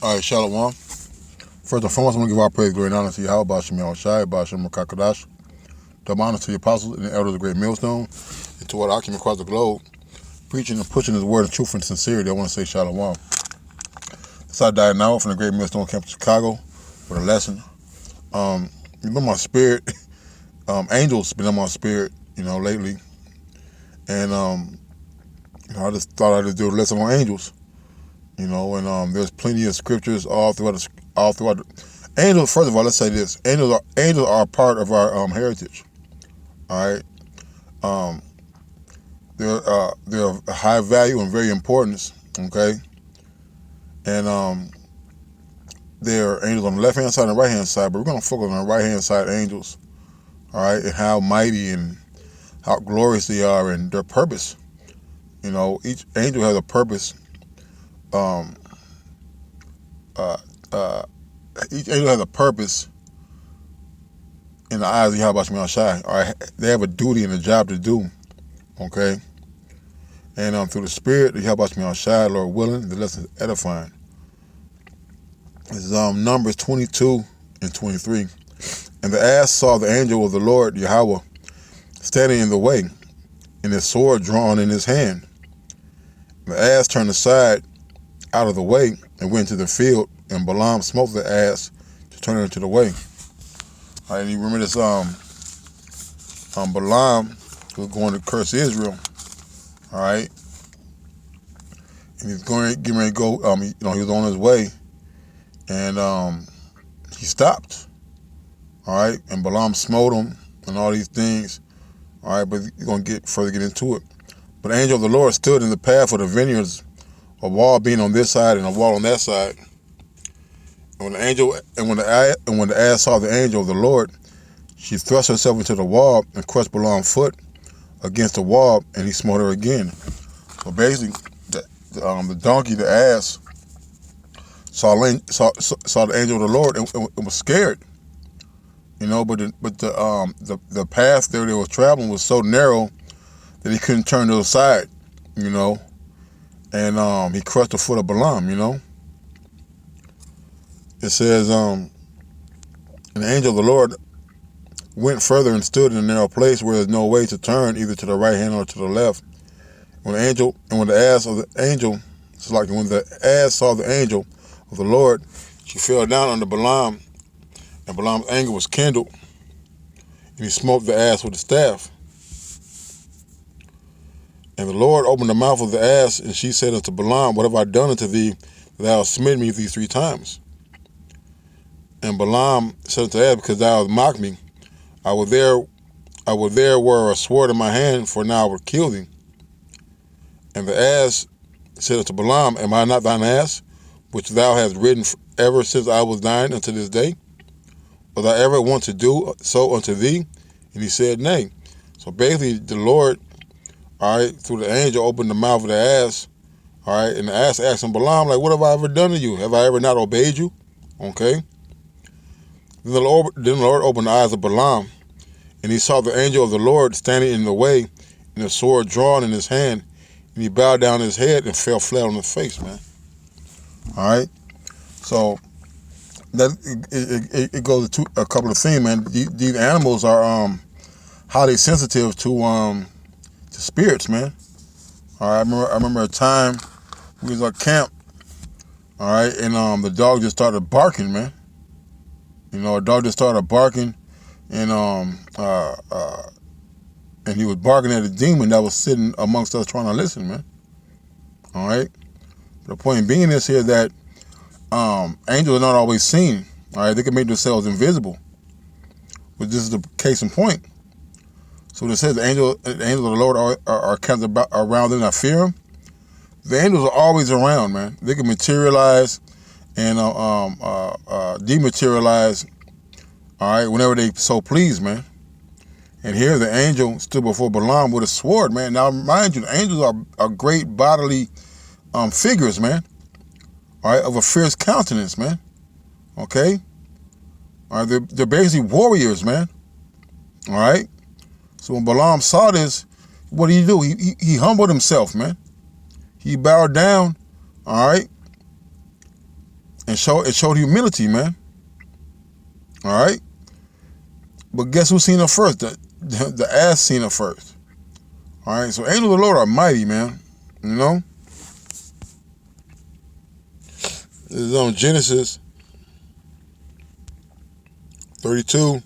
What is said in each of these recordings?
All right, Shalom. First and foremost, I'm going to give our praise, glory, and honor to Yahweh, Bashim Yahushai, Bashim Makakadash. Double honor to the apostles and the elders of the great millstone, and to all the occupants across the globe, preaching and pushing his word of truth and sincerity. I want to say Shalom. This I died now from the great millstone camp in Chicago with a lesson. You've been my spirit. Angels been in my spirit, lately. And, I just thought I'd just do a lesson on angels. And there's plenty of scriptures all throughout the angels. First of all, let's say this: angels are a part of our heritage. All right, they're of high value and very importance. Okay, and they're angels on the left hand side and right hand side, but we're gonna focus on the right hand side angels. All right, and how mighty and how glorious they are and their purpose. Each angel has a purpose. Each angel has a purpose in the eyes of Yahweh Shemel Shai. All right, they have a duty and a job to do. Okay, and through the Spirit of Yahweh Shemel Shai, Lord willing, the lesson is edifying. This is Numbers 22 and 23. And the ass saw the angel of the Lord Yahweh standing in the way, and his sword drawn in his hand. The ass turned aside out of the way and went to the field, and Balaam smote the ass to turn it into the way. All right, and you remember this Balaam was going to curse Israel. All right, and he's getting ready to go. He was on his way, and he stopped. All right, and Balaam smote him and all these things. All right, but you're gonna get into it. But the angel of the Lord stood in the path of the vineyards, a wall being on this side and a wall on that side. And when the ass saw the angel of the Lord, she thrust herself into the wall and crushed Balaam's foot against the wall, and he smote her again. So basically, the donkey, the ass, saw the angel of the Lord and was scared. But the path there they was traveling was so narrow that he couldn't turn to the side. And he crushed the foot of Balaam. It says, and the angel of the Lord went further and stood in a narrow place where there's no way to turn either to the right hand or to the left. When the ass saw the angel of the Lord, she fell down under Balaam, and Balaam's anger was kindled, and he smote the ass with the staff. And the Lord opened the mouth of the ass, and she said unto Balaam, what have I done unto thee, that thou hast smitten me these 3 times? And Balaam said unto the ass, because thou hast mocked me, I would there were a sword in my hand, for now I would kill thee. And the ass said unto Balaam, am I not thine ass, which thou hast ridden ever since I was thine unto this day? Was I ever want to do so unto thee? And he said, nay. So basically, the Lord, all right, through the angel, opened the mouth of the ass, all right, and the ass asked him, Balaam, like, what have I ever done to you? Have I ever not obeyed you? Okay. Then the Lord opened the eyes of Balaam, and he saw the angel of the Lord standing in the way, and a sword drawn in his hand, and he bowed down his head and fell flat on his face, man. All right. So that it goes to a couple of things, man. These animals are highly sensitive to spirits, man. All right, I remember a time we was at camp, all right, and the dog just started barking, man. A dog just started barking, and he was barking at a demon that was sitting amongst us trying to listen, man. All right. The point being is here that angels are not always seen. All right, they can make themselves invisible, but this is the case in point. So it says the angels of the Lord are kept around them that fear him. The angels are always around, man. They can materialize and dematerialize, all right, whenever they so please, man. And here the angel stood before Balaam with a sword, man. Now, mind you, the angels are great bodily figures, man. All right, of a fierce countenance, man. Okay? All right, they're basically warriors, man. All right? So when Balaam saw this, what did he do? He humbled himself, man. He bowed down, all right? and showed humility, man. All right. But guess who seen her first? The ass seen her first. All right. So angels of the Lord are mighty, man. You know. This is on Genesis 32.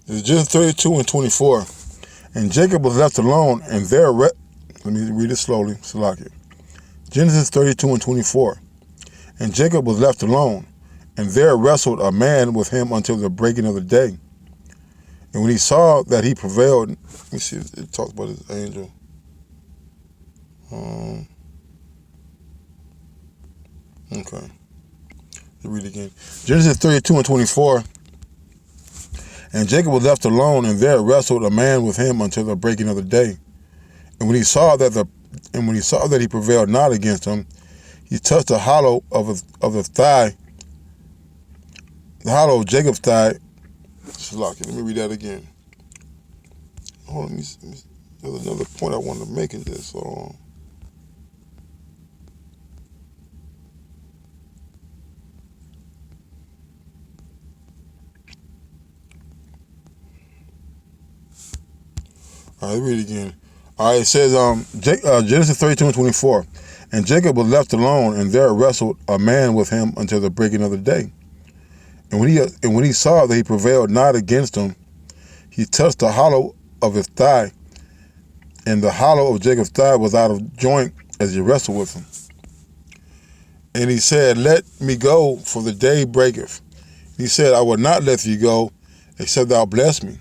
It's Genesis 32 and 24. And Jacob was left alone, and there let me read it slowly, Salakia. Genesis 32 and 24. And Jacob was left alone, and there wrestled a man with him until the breaking of the day. And when he saw that he prevailed, let me see, it talks about his angel. Okay. Let me read it again. Genesis 32 and 24. And Jacob was left alone, and there wrestled a man with him until the breaking of the day. And when he saw that he prevailed not against him, he touched the hollow of the thigh, the hollow of Jacob's thigh. Let me read that again. Hold on, there's another point I wanted to make in this. So, all right, read it again. All right, it says Genesis 32 and 24. And Jacob was left alone, and there wrestled a man with him until the breaking of the day. And when he saw that he prevailed not against him, he touched the hollow of his thigh, and the hollow of Jacob's thigh was out of joint as he wrestled with him. And he said, Let me go, for the day breaketh. He said, I will not let thee go, except thou bless me.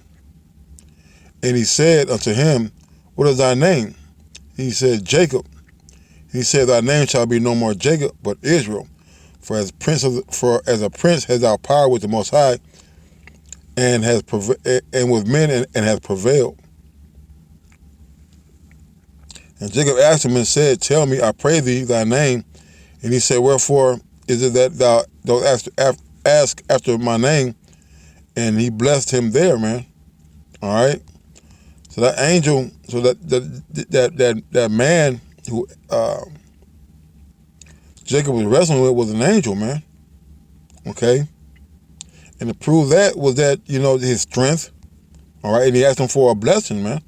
And he said unto him, What is thy name? He said, Jacob. He said, Thy name shall be no more Jacob, but Israel. For as a prince has thou power with the Most High, and with men and has prevailed. And Jacob asked him and said, Tell me, I pray thee, thy name. And he said, Wherefore is it that thou dost ask after my name? And he blessed him there, man. All right. So that angel, so that man who Jacob was wrestling with was an angel, man. Okay. And to prove that was that, his strength. All right. And he asked him for a blessing, man.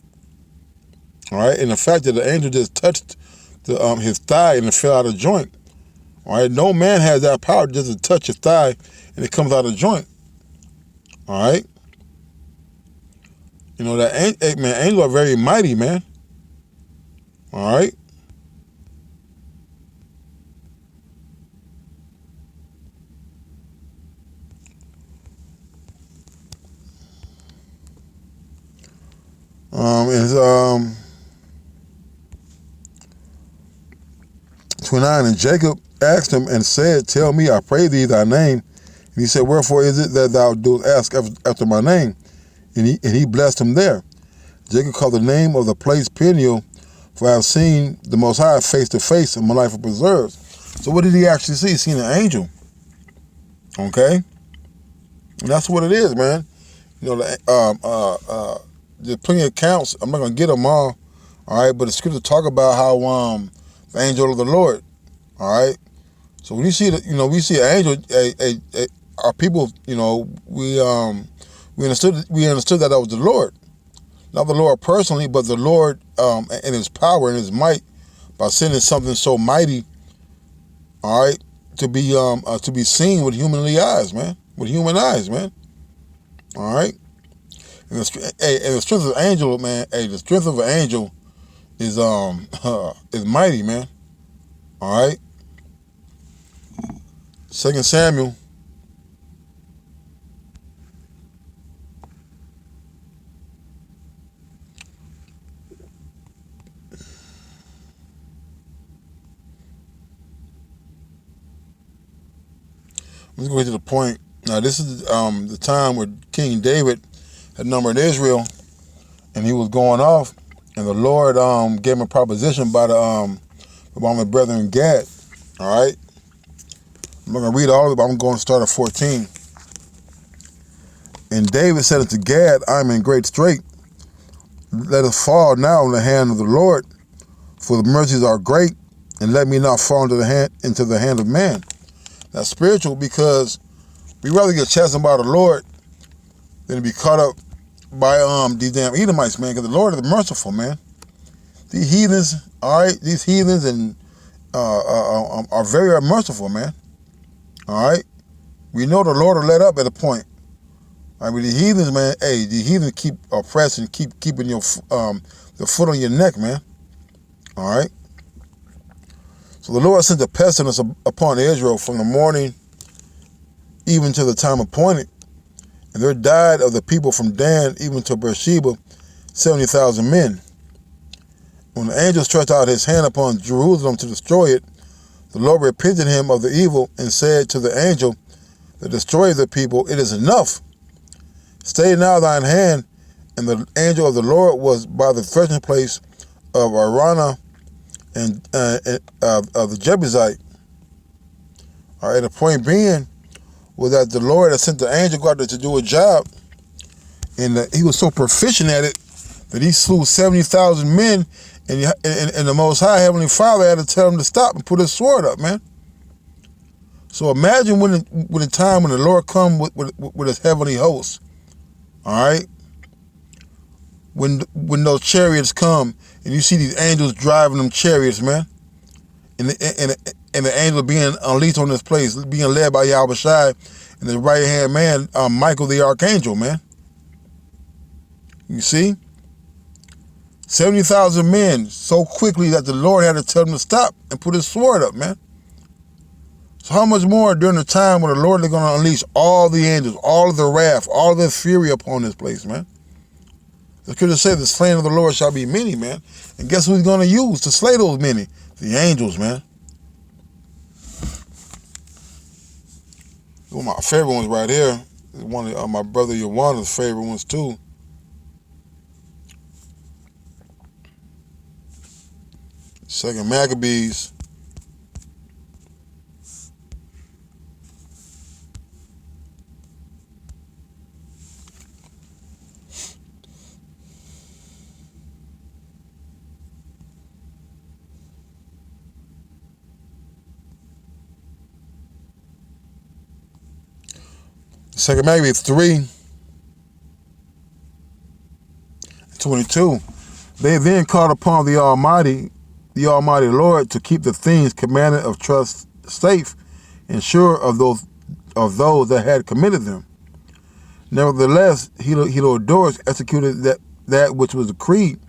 All right. And the fact that the angel just touched his thigh and it fell out of joint. All right. No man has that power just to touch his thigh and it comes out of joint. All right. Angels are very mighty, man. All right. It's 29, and Jacob asked him and said, Tell me, I pray thee, thy name. And he said, Wherefore is it that thou dost ask after my name? And he blessed him there. Jacob called the name of the place Peniel, for I have seen the Most High face to face, and my life is preserved. So what did he actually see? He seen an angel. Okay? And that's what it is, man. There's plenty of accounts. I'm not going to get them all right? But the scripture talk about how the angel of the Lord, all right? So when you see we see an angel, our people, we understood that was the Lord. Not the Lord personally, but the Lord in his power and his might by sending something so mighty, all right, to be seen with humanly eyes, man. With human eyes, man. All right? And the strength of an angel, man, the strength of an angel is mighty, man. All right? 2 Samuel. Let's go to the point. Now, this is the time where King David had numbered Israel, and he was going off. And the Lord gave him a proposition by my brethren Gad. All right. I'm not going to read all of it, but I'm going to start at 14. And David said unto Gad, I am in great strait. Let us fall now in the hand of the Lord, for the mercies are great, and let me not fall into the hand of man. That's spiritual, because we rather get chastened by the Lord than to be caught up by these damn Edomites, man, because the Lord is merciful, man. These heathens, all right, and are very merciful, man. All right, we know the Lord will let up at a point. I mean, the heathens, man. Hey, the heathens keep oppressing, keeping your the foot on your neck, man. All right. So the Lord sent a pestilence upon Israel from the morning even to the time appointed, and there died of the people from Dan even to Beersheba 70,000 men. When the angel stretched out his hand upon Jerusalem to destroy it, the Lord repented him of the evil and said to the angel that destroyed the people, it is enough. Stay now thine hand. And the angel of the Lord was by the threshing place of Araunah and of the Jebusite. All right, the point being was that the Lord had sent the angel go out there to do a job, and he was so proficient at it that he slew 70,000 men, and the Most High Heavenly Father had to tell him to stop and put his sword up, man. So imagine when the time when the Lord come with his heavenly hosts. All right, when those chariots come and you see these angels driving them chariots, man, and the angel being unleashed on this place, being led by Yahweh Shai and the right hand man, Michael the archangel, man. You see, 70,000 men so quickly that the Lord had to tell them to stop and put his sword up, man. So how much more during the time when the Lord is going to unleash all the angels, all of the wrath, all of the fury upon this place, man? The scripture says the slain of the Lord shall be many, man. And guess who he's going to use to slay those many? The angels, man. One of my favorite ones right here. One of my brother Yawana's favorite ones too. Second Maccabees. Second Maccabees 3:22. They then called upon the Almighty Lord, to keep the things commanded of trust safe and sure of those that had committed them. Nevertheless, Heliodoros executed that which was decreed.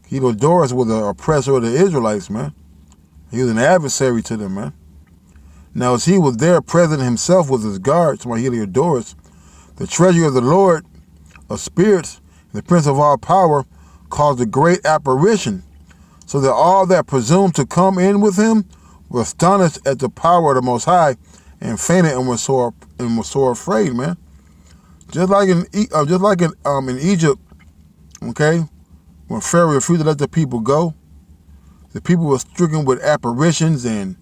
Heliodoros was the oppressor of the Israelites, man. He was an adversary to them, man. Now, as he was there present himself with his guards, my Heliodoros, the treasury of the Lord of spirits, the prince of all power, caused a great apparition, so that all that presumed to come in with him were astonished at the power of the Most High, and fainted and were so afraid, man. Just like in Egypt, okay, when Pharaoh refused to let the people go, the people were stricken with apparitions and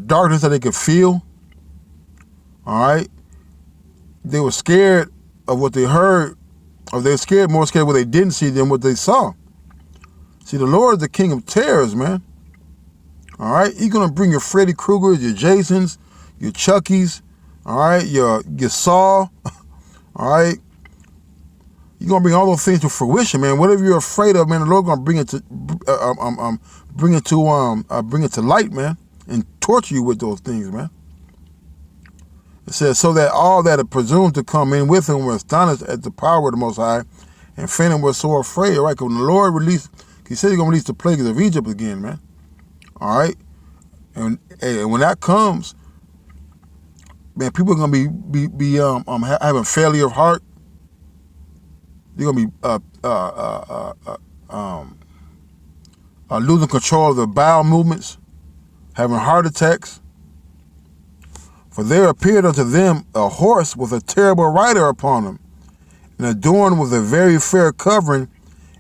darkness that they could feel. All right, they were scared of what they heard, or they were more scared of what they didn't see than what they saw. See, the Lord is the King of terrors, man. All right, He's gonna bring your Freddy Kruegers, your Jasons, your Chuckies, all right, your Saw, all right. You're gonna bring all those things to fruition, man. Whatever you're afraid of, man, the Lord gonna bring it to bring it to light, man, and torture you with those things, man. It says, so that all that had presumed to come in with him were astonished at the power of the Most High, and fainted were so afraid. All right, because when the Lord released, He said He's gonna release the plagues of Egypt again, man. All right, and when that comes, man, people are gonna be having failure of heart. They're gonna be losing control of the bowel movements, having heart attacks. For there appeared unto them a horse with a terrible rider upon him, and adorned with a very fair covering,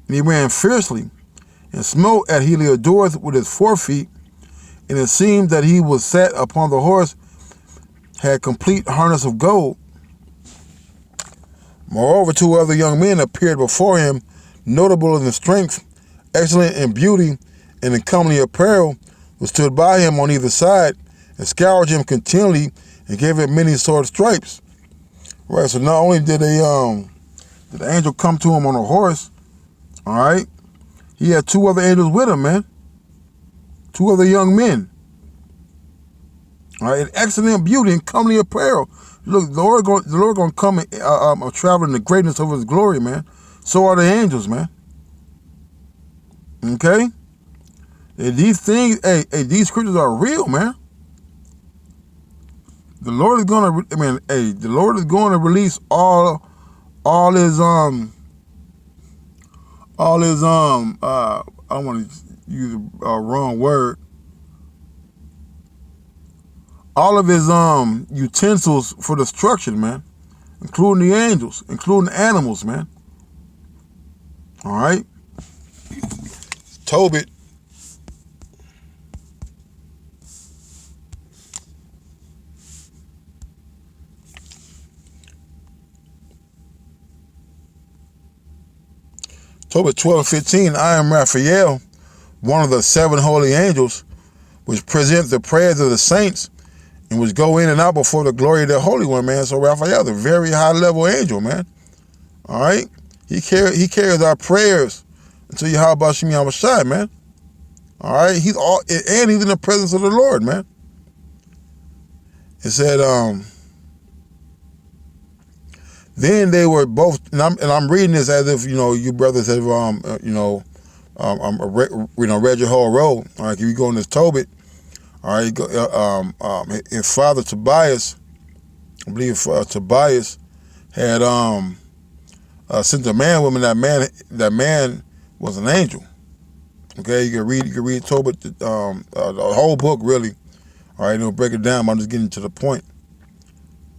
and he ran fiercely, and smote at Heliodorus with his forefeet, and it seemed that he was sat upon the horse, had complete harness of gold. Moreover, 2 other young men appeared before him, notable in strength, excellent in beauty, and in comely apparel, who stood by him on either side, and scourged him continually, and gave him many sword stripes. Right, so not only did the angel come to him on a horse, all right, he had 2 other angels with him, man. 2 other young men. All right, in excellent beauty and comely apparel. Look, the Lord going to come and travel in the greatness of his glory, man. So are the angels, man. Okay? And these things, these scriptures are real, man. The Lord is going to, the Lord is going to release all his, I don't want to use a wrong word. All of his utensils for destruction, man, including the angels, including the animals, man. All right. Tobit. Tobit 12:15. I am Raphael, one of the 7 holy angels, which present the prayers of the saints, and which go in and out before the glory of the Holy One, man. So Raphael, the very high level angel, man. All right, he carries our prayers until Yahweh Shem Yahushai, man. All right, he's in the presence of the Lord, man. It said, then they were both, and I'm reading this as if you brothers have read your whole roll. All right, if you go in this Tobit. All right, his father Tobias, I believe Tobias had sent a man with him. That man was an angel. Okay, you can read Tobit, the whole book really. All right, it'll break it down. But I'm just getting to the point.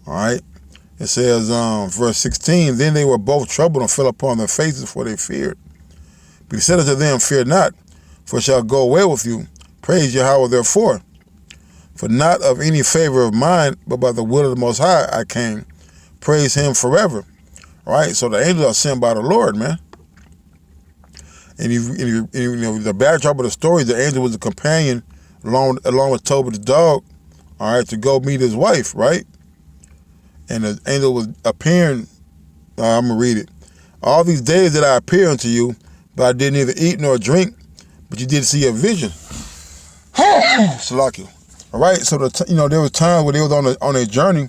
All right, it says verse 16. Then they were both troubled and fell upon their faces, for they feared. But he said unto them, fear not, for it shall go well with you. Praise Yahweh therefore. For not of any favor of mine, but by the will of the Most High I came. Praise him forever. All right, so the angels are sent by the Lord, man. And the backdrop of the story, the angel was a companion along with Tobit the dog, all right, to go meet his wife, right? And the angel was appearing, I'm going to read it. All these days that I appear unto you, but I did neither eat nor drink, but you did see a vision. Salakia. All right, so there was times where they was on a journey,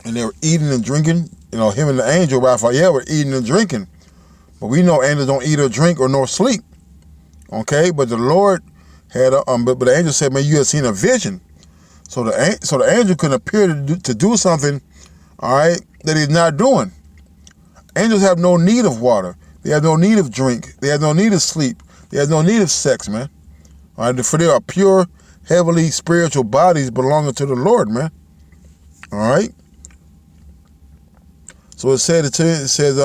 and they were eating and drinking. Him and the angel Raphael were eating and drinking, but we know angels don't eat or drink or nor sleep. Okay, but the Lord had but the angel said, "Man, you have seen a vision." So the angel can appear to do something, all right, that he's not doing. Angels have no need of water. They have no need of drink. They have no need of sleep. They have no need of sex, man. All right, for they are pure, heavenly, spiritual bodies belonging to the Lord, man. All right. So it says,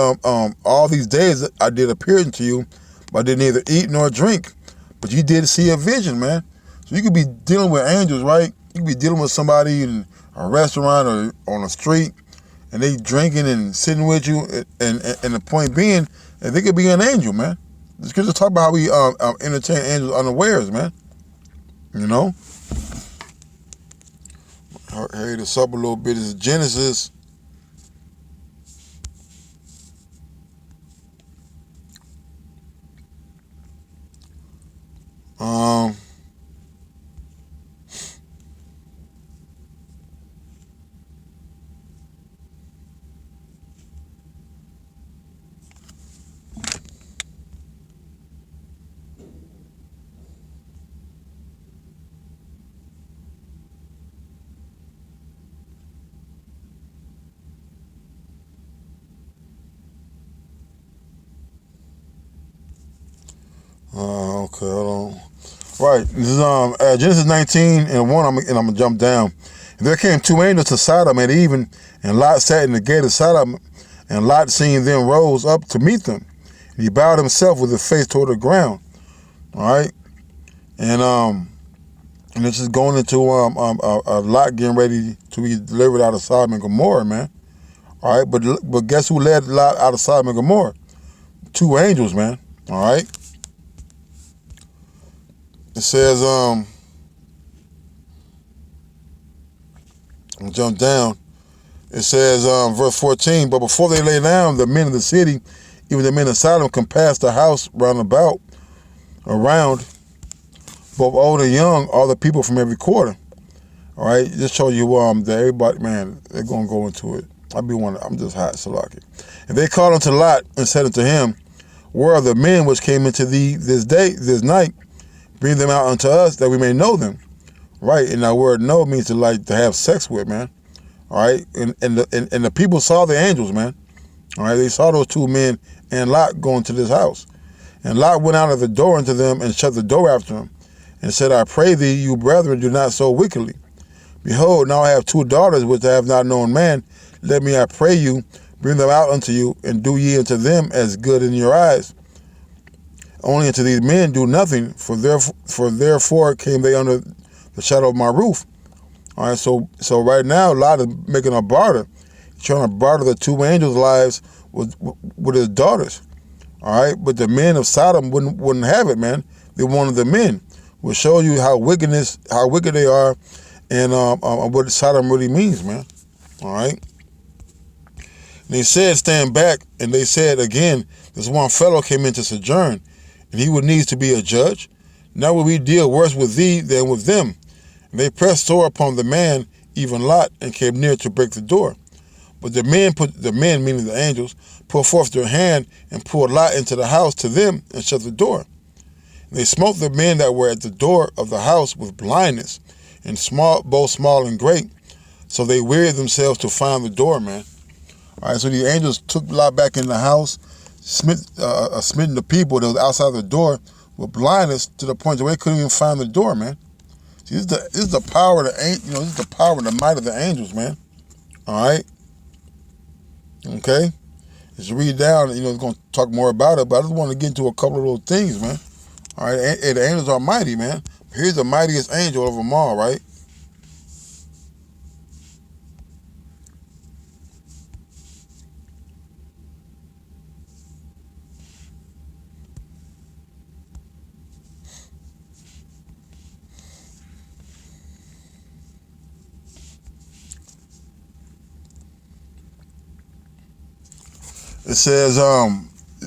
all these days I did appear unto you, but I did neither eat nor drink. But you did see a vision, man. So you could be dealing with angels, right? You could be dealing with somebody in a restaurant or on the street, and they drinking and sitting with you, and the point being, they could be an angel, man. The scriptures talk about how we entertain angels unawares, man. Hurry this up a little bit. This is Genesis. Okay, hold on. Right, this is Genesis 19:1. I'm gonna jump down. And there came 2 angels to Sodom at even, and Lot sat in the gate of Sodom, And Lot, seeing them, rose up to meet them. And he bowed himself with his face toward the ground. All right, and it's just going into a Lot getting ready to be delivered out of Sodom and Gomorrah, man. All right, but guess who led Lot out of Sodom and Gomorrah? 2 angels, man. All right. It says, I'll jump down. It says, verse 14, but before they lay down, the men of the city, even the men of Sodom, compassed the house round about, around, both old and young, all the people from every quarter. All right, just show you that everybody, man, they're gonna go into it. I'm just hot, Salaki. And they called unto Lot and said unto him, where are the men which came into thee this night? Bring them out unto us, that we may know them. Right, and that word know means to have sex with, man. All right, and the people saw the angels, man. All right, they saw those 2 men and Lot going to this house. And Lot went out of the door unto them and shut the door after him, and said, I pray thee, you brethren, do not so wickedly. Behold, now I have 2 daughters which I have not known man. Let me, I pray you, bring them out unto you, and do ye unto them as good in your eyes. Only unto these men do nothing, for therefore came they under the shadow of my roof. All right, so right now, Lot is making a barter. He's trying to barter the 2 angels' lives with his daughters. All right, but the men of Sodom wouldn't have it, man. They wanted the men. We'll show you how wicked they are, and what Sodom really means, man. All right. And they said, stand back, and they said again, this one fellow came in to sojourn, and he would need to be a judge. Now will we deal worse with thee than with them. And they pressed sore upon the man, even Lot, and came near to break the door. But the men, meaning the angels, put forth their hand and pulled Lot into the house to them and shut the door. And they smote the men that were at the door of the house with blindness, and both small and great. So they wearied themselves to find the door, man. All right, so the angels took Lot back in the house, smitten the people that was outside the door with blindness to the point that they couldn't even find the door, man. See, this is the power of this is the power and the might of the angels, man. All right. Okay. As you read down, it's going to talk more about it, but I just want to get into a couple of those things, man. All right, and the angels are mighty, man. Here's the mightiest angel of them all, right? It says,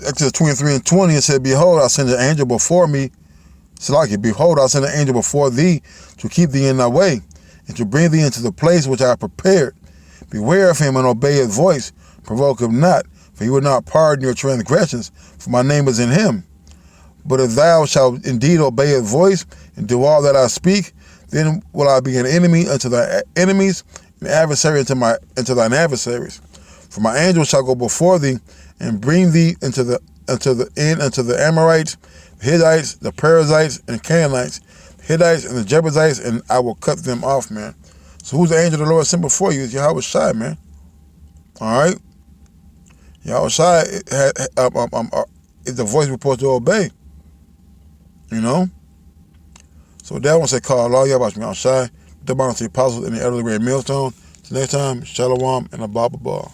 Exodus 23:20, it said, behold, I send an angel before me. Behold, I send an angel before thee to keep thee in thy way, and to bring thee into the place which I have prepared. Beware of him and obey his voice. Provoke him not, for he will not pardon your transgressions, for my name is in him. But if thou shalt indeed obey his voice, and do all that I speak, then will I be an enemy unto thy enemies, an adversary unto thine adversaries. For my angel shall go before thee, and bring thee unto the Amorites, the Hittites, the Perizzites, and Canaanites, the Hittites and the Jebusites, and I will cut them off, man. So who's the angel of the Lord sent before you? It's Yahweh Shai, man. All right? Yahweh Shai is the voice we're supposed to obey. So that one say, call Allah, Yahweh Shai, the Bible, the apostles, and the elderly red millstone. Till next time, Shalom and Abba Ball.